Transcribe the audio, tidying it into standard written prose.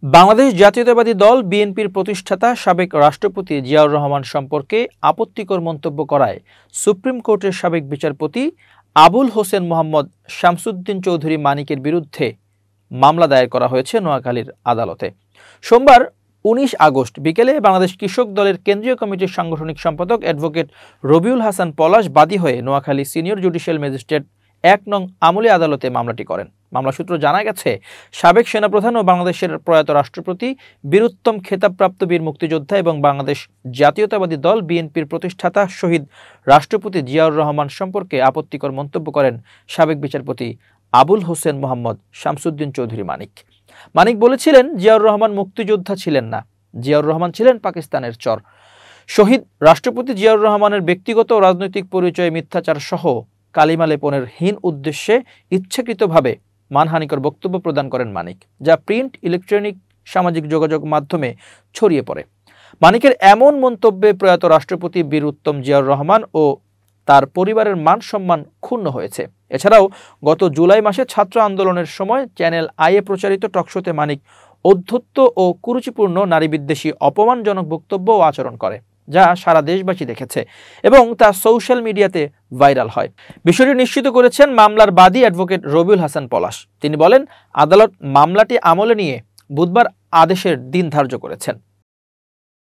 বাংলাদেশ জাতীয়তাবাদী দল বিএনপির প্রতিষ্ঠাতা সাবেক রাষ্ট্রপতি জিয়াউর রহমান সম্পর্কে আপত্তিকর মন্তব্য করায় সুপ্রিম কোর্টের সাবেক বিচারপতি আবুল হোসেন মোহাম্মদ শামসুদ্দিন চৌধুরী মানিকের বিরুদ্ধে মামলা দায়ের করা হয়েছে নোয়াখালীর আদালতে। সোমবার ১৯ আগস্ট বিকেলে বাংলাদেশ কৃষক দলের কেন্দ্রীয় কমিটির সাংগঠনিক সম্পাদক অ্যাডভোকেট রবিউল হাসান পলাশ বাদী হয়ে নোয়াখালী সিনিয়র জুডিশিয়াল ম্যাজিস্ট্রেট ১ নং আমলি আদালতে মামলাটি করেন। মামলা সূত্র জানা গেছে, সাবেক সেনাপ্রধান ও বাংলাদেশের প্রয়াত রাষ্ট্রপতি বীরুত্তম খেতাবপ্রাপ্ত বীর মুক্তিযোদ্ধা এবং বাংলাদেশ জাতীয়তাবাদী দল বিএনপির প্রতিষ্ঠাতা শহীদ রাষ্ট্রপতি জিয়াউর রহমান সম্পর্কে আপত্তিকর মন্তব্য করেন সাবেক বিচারপতি আবুল হোসেন মোহাম্মদ শামসুদ্দিন চৌধুরী মানিক। মানিক বলেছিলেন, জিয়াউর রহমান মুক্তিযোদ্ধা ছিলেন না, জিয়াউর রহমান ছিলেন পাকিস্তানের চর। শহীদ রাষ্ট্রপতি জিয়াউর রহমানের ব্যক্তিগত ও রাজনৈতিক পরিচয়ে মিথ্যাচার সহ কালিমা লেপনের হীন উদ্দেশ্যে ইচ্ছাকৃতভাবে মানহানিকর বক্তব্য প্রদান করেন মানিক, যা প্রিন্ট, ইলেকট্রনিক, সামাজিক যোগাযোগ মাধ্যমে ছড়িয়ে পড়ে। মানিকের এমন মন্তব্যে প্রয়াত রাষ্ট্রপতি বীর উত্তম জিয়াউর রহমান ও তার পরিবারের মান সম্মান ক্ষুণ্ণ হয়েছে। এছাড়াও গত জুলাই মাসে ছাত্র আন্দোলনের সময় চ্যানেল আইয়ে প্রচারিত টকশোতে মানিক অধ্যত্ত ও কুরুচিপূর্ণ নারীবিদ্বেষী অপমানজনক বক্তব্য ও আচরণ করে, যা সারা দেশবাসী দেখেছে এবং তা সোশ্যাল মিডিয়াতে ভাইরাল হয়। বিষয়টি নিশ্চিত করেছেন মামলার বাদী অ্যাডভোকেট রবিউল হাসান পলাশ। তিনি বলেন, আদালত মামলাটি আমলে নিয়ে বুধবার আদেশের দিন ধার্য করেছেন।